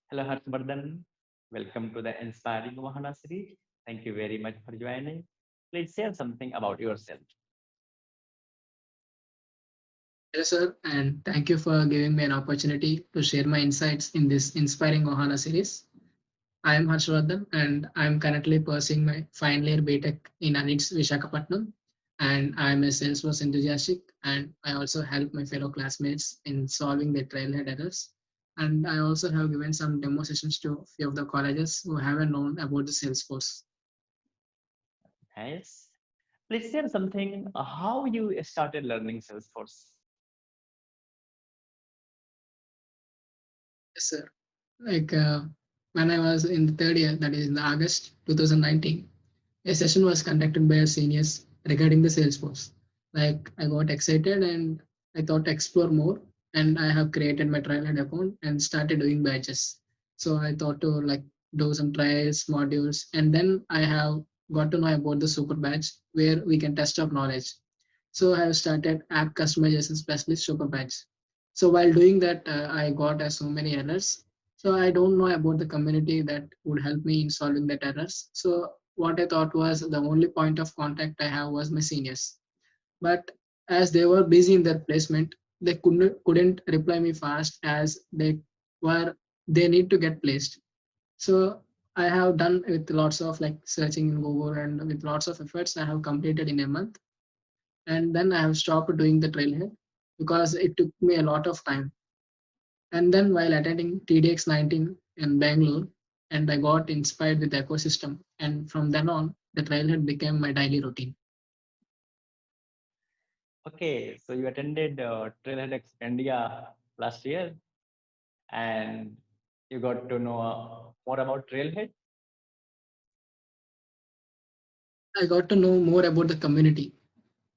Hello, Vardhan. Welcome to the Inspiring Ohana series. Thank you very much for joining. Please share something about yourself. Hello, sir, and thank you for giving me an opportunity to share my insights in this inspiring Ohana series. I am Harsha, and I am currently pursuing my final year BTech in ANITS Vishakhapatnam, and I am a Salesforce enthusiastic, and I also help my fellow classmates in solving their trailhead errors. And I also have given some demo sessions to few of the colleges who haven't known about the Salesforce. Nice. Please share something how you started learning Salesforce. Yes, sir. Like when I was in the third year, that is in August 2019. A session was conducted by our seniors regarding the Salesforce. Like I got excited and I thought to explore more, and I have created my Trailhead account and started doing batches. So I thought to like do some trials, modules, and then I have got to know about the super batch where we can test our knowledge. So I have started app customization specialist super batch. So while doing that, I got so many errors. So I don't know about the community that would help me in solving that errors. So what I thought was the only point of contact I have was my seniors. But as they were busy in their placement, they couldn't reply me fast as were they need to get placed. So I have done with lots of like searching in Google and with lots of efforts I have completed in a month, and then I have stopped doing the trailhead because it took me a lot of time. And then while attending TDX 19 in Bangalore, and I got inspired with the ecosystem, and from then on, the trailhead became my daily routine. Okay, so you attended TrailheaDX India last year and you got to know more about Trailhead. I got to know more about the community.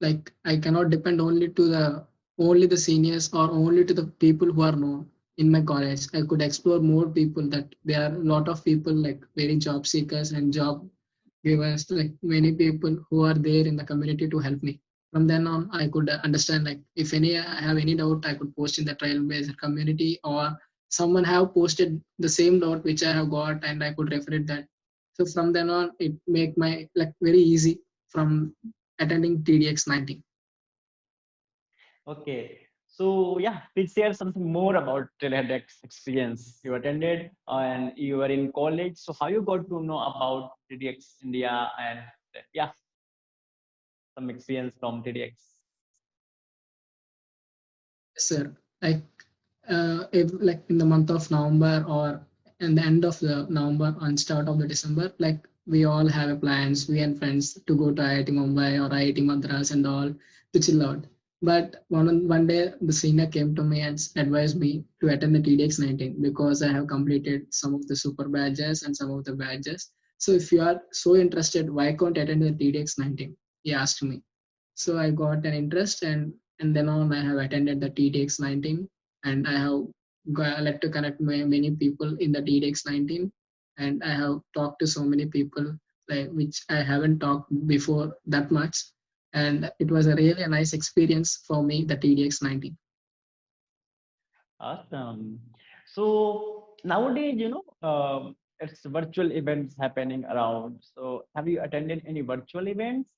Like I cannot depend only the seniors or only to the people who are known in my college. I could explore more people that there are a lot of people like very job seekers and job givers, like many people who are there in the community to help me. From then on, I could understand like if any I have any doubt, I could post in the trailblazer community or someone have posted the same doubt which I have got and I could refer it that. So from then on, it make my like very easy from attending TDX 19. Okay. So yeah, please share something more about TrailheaDX experience you attended and you were in college. So how you got to know about TDX India and yeah, some experience from TDX. Yes, sir. Like if like in the month of November or in the end of the November and start of the December, like we all have a plans, we and friends to go to IIT Mumbai or IIT Madras and all to chill out. But one day the senior came to me and advised me to attend the TDX 19 because I have completed some of the super badges and some of the badges. So if you are so interested, why can't attend the TDX 19? He asked me. So I got an interest, and then on I have attended the TDX 19, and I have got to connect many people in the TDX 19, and I have talked to so many people like which I haven't talked before that much, and it was a really nice experience for me, the TDX 19. Awesome. So nowadays, it's virtual events happening around. So have you attended any virtual events?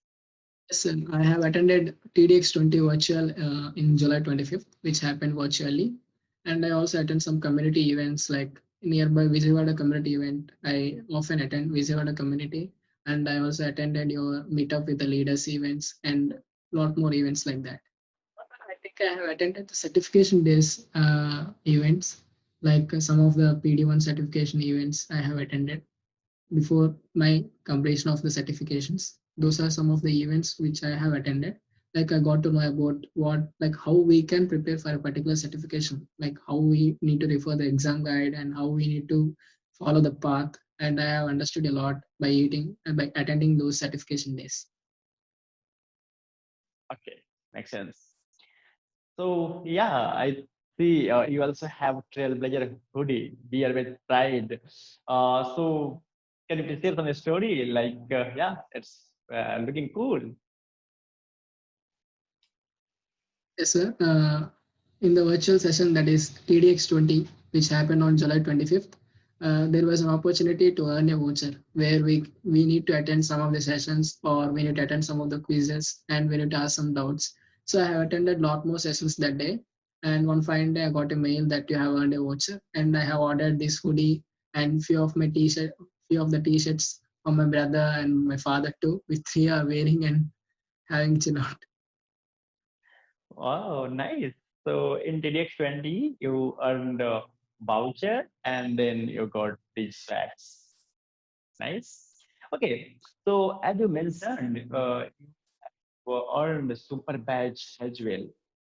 Yes, I have attended TDX 20 virtual in July 25th, which happened virtually. And I also attend some community events like nearby Vijayawada community event. I often attend Vijayawada community. And I also attended your meetup with the leaders events and a lot more events like that. I think I have attended the certification days events, like some of the PD1 certification events I have attended before my completion of the certifications. Those are some of the events which I have attended. Like I got to know about like how we can prepare for a particular certification, like how we need to refer the exam guide and how we need to follow the path. And I have understood a lot by eating and by attending those certification days. Okay, makes sense. So yeah, I see you also have Trailblazer hoodie, beer with pride. So can you please share some story? Like yeah, it's looking cool. Yes, sir. In the virtual session that is TDX 20, which happened on July 25th, there was an opportunity to earn a voucher where we need to attend some of the sessions or we need to attend some of the quizzes and we need to ask some doubts. So I have attended a lot more sessions that day. And one fine day, I got a mail that you have earned a voucher, and I have ordered this hoodie and few of the t-shirts for my brother and my father too, which we are wearing and having chill out. Oh, nice. So in TDX 20, you earned a voucher and then you got these facts. Nice. Okay. So as you mentioned, earned a super badge as well.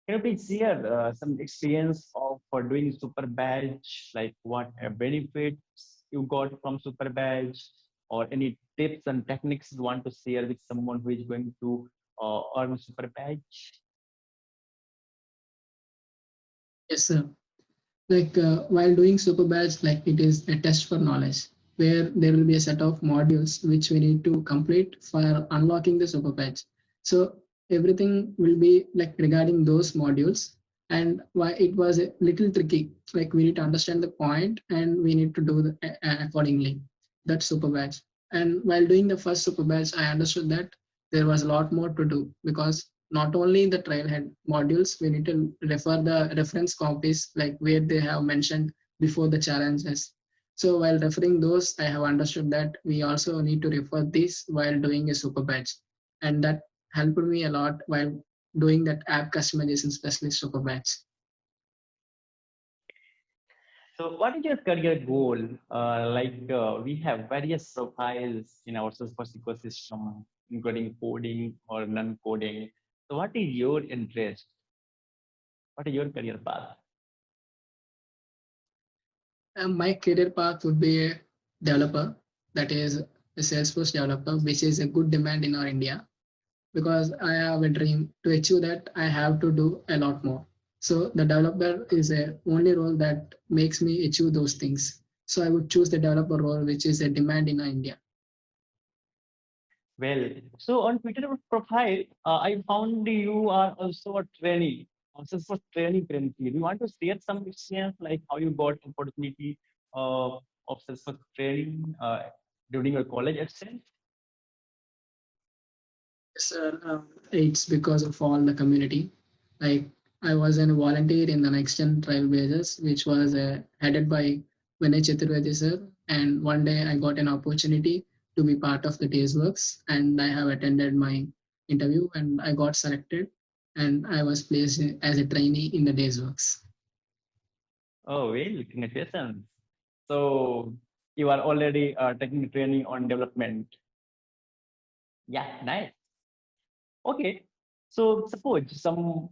Can you please share some experience of for doing super badge, like what benefits you got from super badge, or any tips and techniques you want to share with someone who is going to earn super badge? Yes, sir. Like while doing super badge, like it is a test for knowledge where there will be a set of modules which we need to complete for unlocking the super badge. So everything will be like regarding those modules, and why it was a little tricky, like we need to understand the point and we need to do accordingly that super badge. And while doing the first super badge, I understood that there was a lot more to do because not only the trailhead modules, we need to refer the reference copies like where they have mentioned before the challenges. So while referring those, I have understood that we also need to refer this while doing a super batch. And that helped me a lot while doing that app customization specialist super batch. So, what is your career goal? We have various profiles in our Salesforce ecosystem, including coding or non-coding. So, what is your interest? What is your career path? And my career path would be a developer, that is a Salesforce developer, which is a good demand in our India because I have a dream. To achieve that, I have to do a lot more. So the developer is a only role that makes me achieve those things. So I would choose the developer role, which is a demand in India. Well, so on Twitter profile, I found you are also a trainee, also for training currently. Do you want to share some experience, like how you got opportunity of Salesforce training during your college itself? Sir, it's because of all the community. Like I was a volunteer in the Next Gen Trailblazers, which was headed by Vinay Chaturvedi sir. And one day I got an opportunity to be part of the Days Works, and I have attended my interview and I got selected, and I was placed as a trainee in the Days Works. Oh, well, congratulations. So you are already taking training on development. Yeah, nice. Okay. So suppose some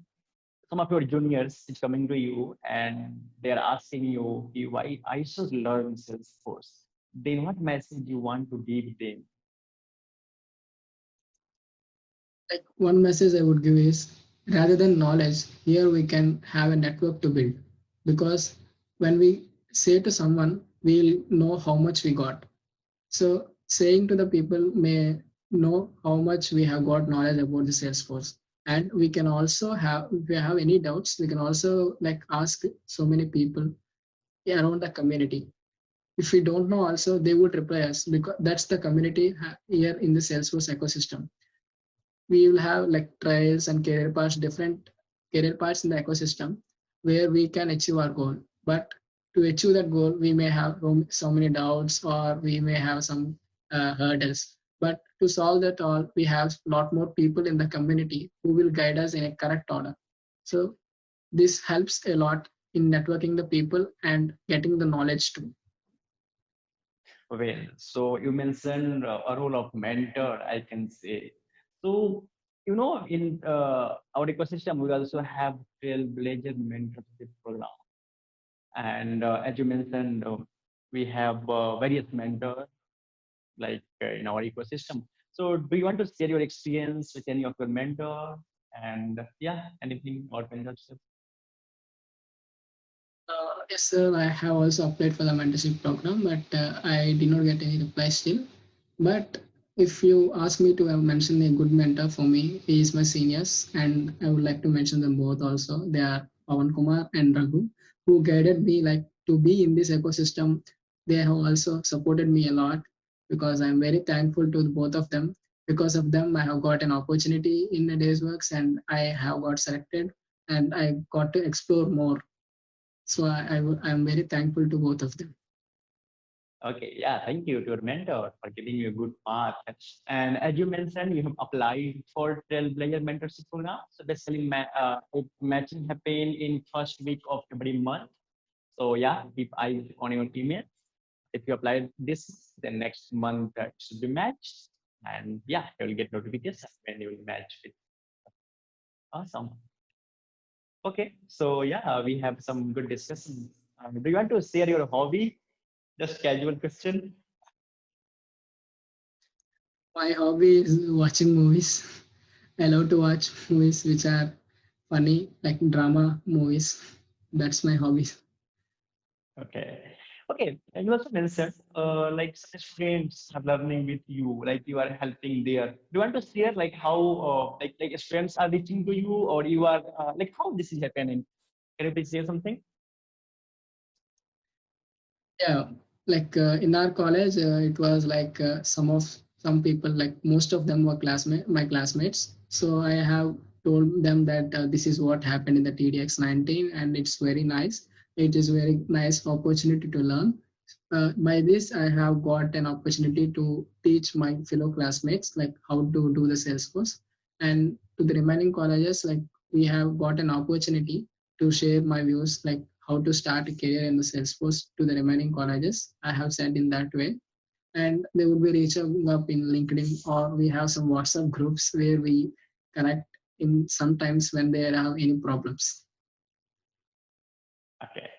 of your juniors is coming to you and they're asking you, why I should learn Salesforce. Then what message you want to give them? Like one message I would give is rather than knowledge, here we can have a network to build. Because when we say to someone, we'll know how much we got. So saying to the people may know how much we have got knowledge about the Salesforce. And we can also have, if we have any doubts, we can also like ask so many people around the community. If we don't know also, they would reply us because that's the community here in the Salesforce ecosystem. We will have like trials and career paths, different career paths in the ecosystem where we can achieve our goal. But to achieve that goal, we may have so many doubts or we may have some hurdles. But to solve that all, we have a lot more people in the community who will guide us in a correct order. So this helps a lot in networking the people and getting the knowledge too. Well, so you mentioned a role of mentor, I can say. So, in our ecosystem, we also have Trailblazer mentorship program. And as you mentioned, we have various mentors in our ecosystem. So, do you want to share your experience with any of your mentor? And yeah, anything about mentorship? Yes, sir. I have also applied for the mentorship program, but I did not get any reply still. But if you ask me to mention a good mentor for me, he is my seniors, and I would like to mention them both also. They are Pawan Kumar and Raghu, who guided me like to be in this ecosystem They have also supported me a lot because I'm very thankful to both of them. Because of them, I have got an opportunity in the day's works and I have got selected and I got to explore more. So I'm very thankful to both of them. Okay, yeah, thank you to your mentor for giving you a good path. And as you mentioned, you have applied for Trailblazer mentorship program. So basically, matching happen in first week of every month. So yeah, keep eyes on your emails. If you apply this, then next month it should be matched. And yeah, you will get notification when you will match with. Awesome. Okay, so yeah, we have some good discussions. Do you want to share your hobby? Just casual question. My hobby is watching movies. I love to watch movies which are funny, like drama movies. That's my hobby. Okay. Okay. And you also mentioned like some students are learning with you, like you are helping there. Do you want to share like how like students are reaching to you or you are like how this is happening? Can you please share something? Yeah, like in our college, it was like some people, like most of them were my classmates. So I have told them that this is what happened in the TDX 19, and it's very nice. It is very nice opportunity to learn. By this, I have got an opportunity to teach my fellow classmates like how to do the Salesforce, and to the remaining colleges, like we have got an opportunity to share my views, like how to start a career in the Salesforce to the remaining colleges. I have said in that way, and they will be reaching up in LinkedIn, or we have some WhatsApp groups where we connect in sometimes when they have any problems. Okay.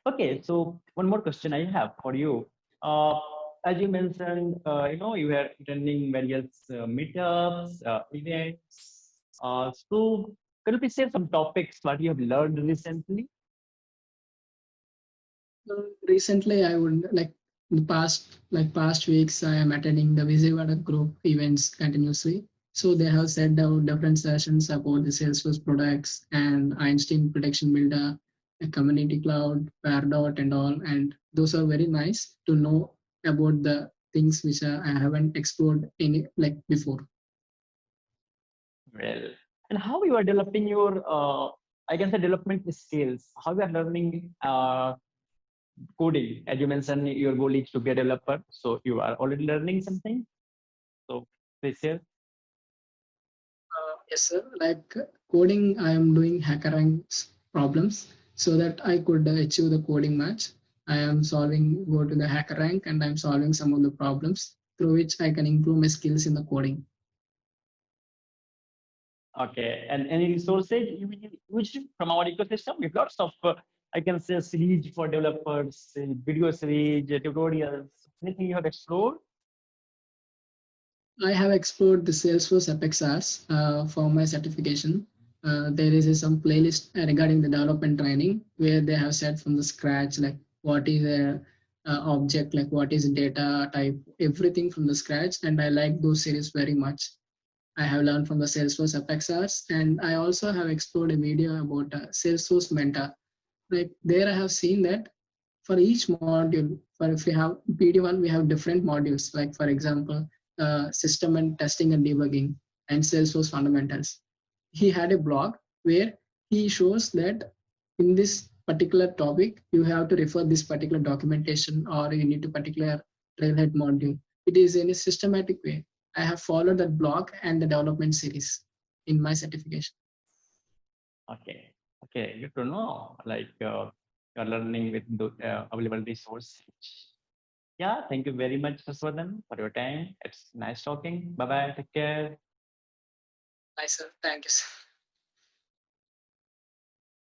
Okay. So one more question I have for you. Uh, as you mentioned, you were attending various meetups, events. So can you please share some topics what you have learned recently? Recently, I would like the past weeks, I am attending the Vijayawada group events continuously. So they have set down different sessions about the Salesforce products and Einstein Prediction Builder, a community cloud, Pardot, and all. And those are very nice to know about the things which I haven't explored any like before. Well, and how you are developing your, I can say, development skills. How you are learning coding. As you mentioned, your goal is to be a developer. So you are already learning something. So please share. Yes, sir. Like coding, I am doing HackerRank's problems so that I could achieve the coding match. I am go to the HackerRank and I'm solving some of the problems through which I can improve my skills in the coding. Okay. And any resources you will use from our ecosystem? We have lots of, I can say, series for developers, video series, tutorials, anything you have explored. I have explored the Salesforce Apex Hours for my certification. There is some playlist regarding the development training where they have said from the scratch like what is a object, like what is data type, everything from the scratch, and I like those series very much. I have learned from the Salesforce Apex Hours, and I also have explored a video about Salesforce Mentor. Like there, I have seen that for each module, for if we have PD1, we have different modules. Like for example, system and testing and debugging, and Salesforce fundamentals. He had a blog where he shows that in this particular topic, you have to refer this particular documentation or you need to particular Trailhead module. It is in a systematic way. I have followed that blog and the development series in my certification. Okay. Okay. Good to know. Like you're learning with the available resources. Yeah. Thank you very much, Vardhan, for your time. It's nice talking. Bye bye. Take care. Nice, sir. Thank you, sir.